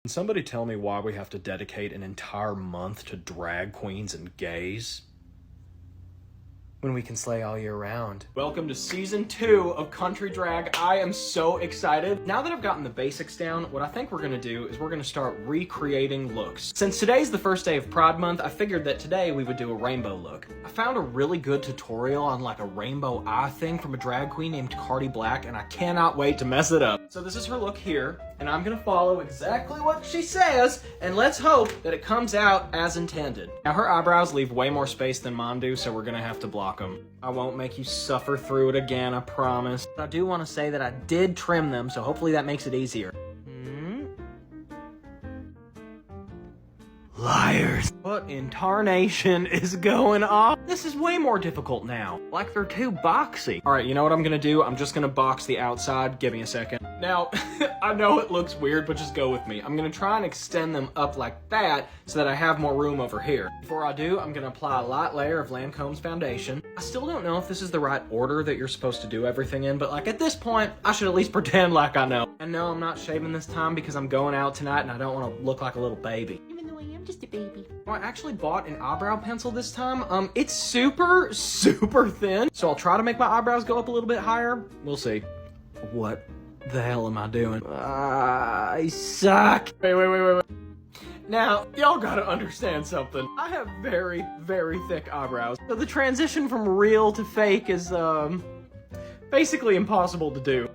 Can somebody tell me why we have to dedicate an entire month to drag queens and gays? When we can slay all year round. Welcome to season 2 of Country Drag. I am so excited. Now that I've gotten the basics down, what I think we're gonna do is we're gonna start recreating looks. Since today's the first day of Pride Month, I figured that today we would do a rainbow look. I found a really good tutorial on like a rainbow eye thing from a drag queen named Cardi Black, and I cannot wait to mess it up. So this is her look here, and I'm gonna follow exactly what she says, and let's hope that it comes out as intended. Now her eyebrows leave way more space than mine do, so we're gonna have to block them. I won't make you suffer through it again, I promise. But I do want to say that I did trim them, so hopefully that makes it easier. Liars. What in tarnation is going on? This is way more difficult now. Like they're too boxy. All right, you know what I'm gonna do? I'm just gonna box the outside. Give me a second. Now, I know it looks weird, but just go with me. I'm gonna try and extend them up like that so that I have more room over here. Before I do, I'm gonna apply a light layer of Lancome's foundation. I still don't know if this is the right order that you're supposed to do everything in, but like at this point, I should at least pretend like I know. And no, I'm not shaving this time because I'm going out tonight and I don't want to look like a little baby. I'm just a baby. I actually bought an eyebrow pencil this time. It's super thin, so I'll try to make my eyebrows go up a little bit higher. We'll see. What the hell am I doing? I suck. Wait. Now, y'all gotta understand something. I have very thick eyebrows, so the transition from real to fake is, basically impossible to do.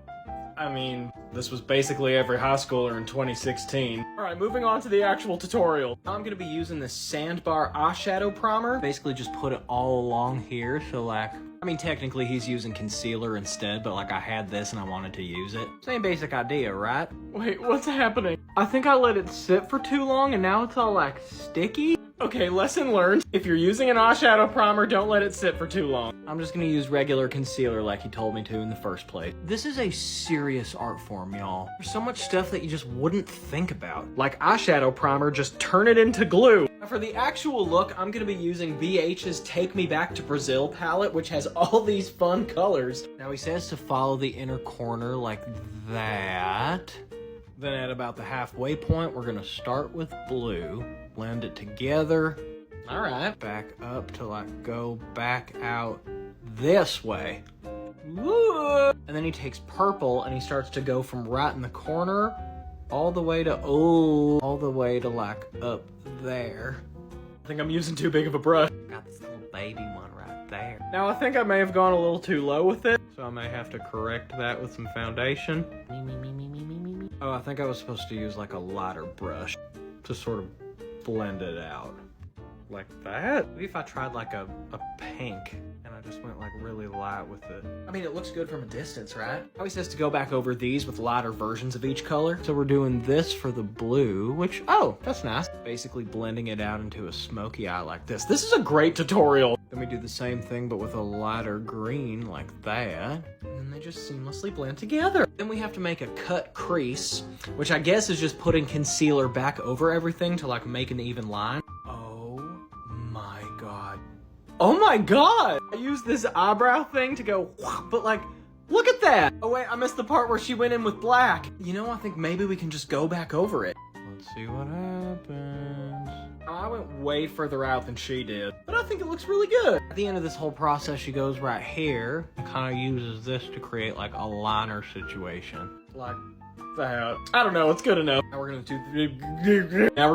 I mean, this was basically every high schooler in 2016. All right, moving on to the actual tutorial. I'm gonna be using this sandbar eyeshadow primer. Basically just put it all along here, so like, I mean, technically he's using concealer instead, but like I had this and I wanted to use it. Same basic idea, right? Wait, what's happening? I think I let it sit for too long and now it's all like sticky. Okay, lesson learned. If you're using an eyeshadow primer, don't let it sit for too long. I'm just gonna use regular concealer like he told me to in the first place. This is a serious art form, y'all. There's so much stuff that you just wouldn't think about. Like eyeshadow primer, just turn it into glue. Now for the actual look, I'm gonna be using BH's Take Me Back to Brazil palette, which has all these fun colors. Now he says to follow the inner corner like that. Then at about the halfway point, we're gonna start with blue, blend it together. All right, back up to like go back out this way. Woo! And then he takes purple and he starts to go from right in the corner all the way to, all the way to like up there. I think I'm using too big of a brush. Got this little baby one right there. Now I think I may have gone a little too low with it, so I may have to correct that with some foundation. Oh, I think I was supposed to use like a lighter brush to sort of blend it out. Like that? Maybe if I tried like a pink and I just went like really light with it. I mean, it looks good from a distance, right? Always says to go back over these with lighter versions of each color. So we're doing this for the blue, which, oh, that's nice. Basically blending it out into a smoky eye like this. This is a great tutorial. Then we do the same thing, but with a lighter green like that. And then they just seamlessly blend together. Then we have to make a cut crease, which I guess is just putting concealer back over everything to like make an even line. Oh my god! I used this eyebrow thing to go, but like, look at that! Oh wait, I missed the part where she went in with black. You know, I think maybe we can just go back over it. Let's see what happens. I went way further out than she did, but I think it looks really good. At the end of this whole process, she goes right here and kind of uses this to create like a liner situation. Like that. I don't know, it's good enough. Now we're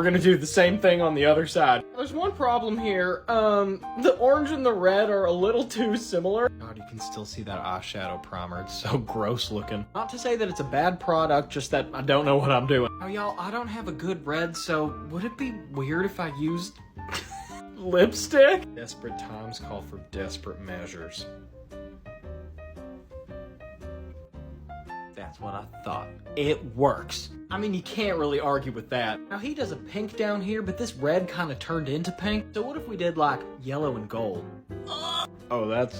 gonna do the same thing on the other side. There's one problem here. The orange and the red are a little too similar. God, you can still see that eyeshadow primer. It's so gross looking. Not to say that it's a bad product, just that I don't know what I'm doing. Oh, y'all, I don't have a good red, so would it be weird if I used lipstick? Desperate times call for desperate measures. That's what I thought. It works. I mean, you can't really argue with that. Now, he does a pink down here, but this red kind of turned into pink. So what if we did, like, yellow and gold? Oh, that's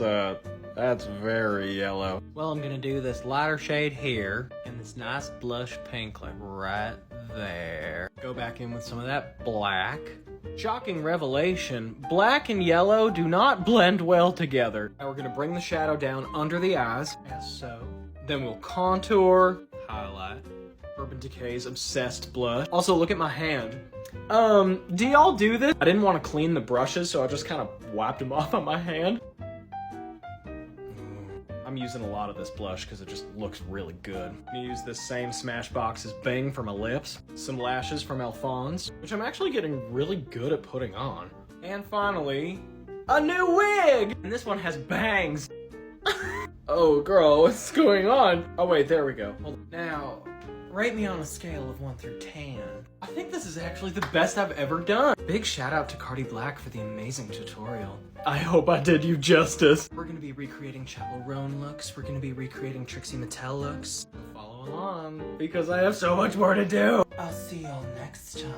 very yellow. Well, I'm gonna do this lighter shade here, and this nice blush pink, like, right there. Go back in with some of that black. Shocking revelation, black and yellow do not blend well together. Now we're gonna bring the shadow down under the eyes, as so. Then we'll contour, highlight, Urban Decay's Obsessed blush. Also, look at my hand. Do y'all do this? I didn't want to clean the brushes, so I just kind of wiped them off on my hand. I'm using a lot of this blush because it just looks really good. I'm gonna use this same Smashbox as Bing for my lips. Some lashes from Alphonse, which I'm actually getting really good at putting on. And finally, a new wig! And this one has bangs. Oh, girl, what's going on? Oh, wait, there we go. Hold on. Now, rate me on a scale of 1 through 10. I think this is actually the best I've ever done. Big shout out to Cardi Black for the amazing tutorial. I hope I did you justice. We're gonna be recreating Chapel Roan looks. We're gonna be recreating Trixie Mattel looks. Follow along, because I have so much more to do. I'll see y'all next time.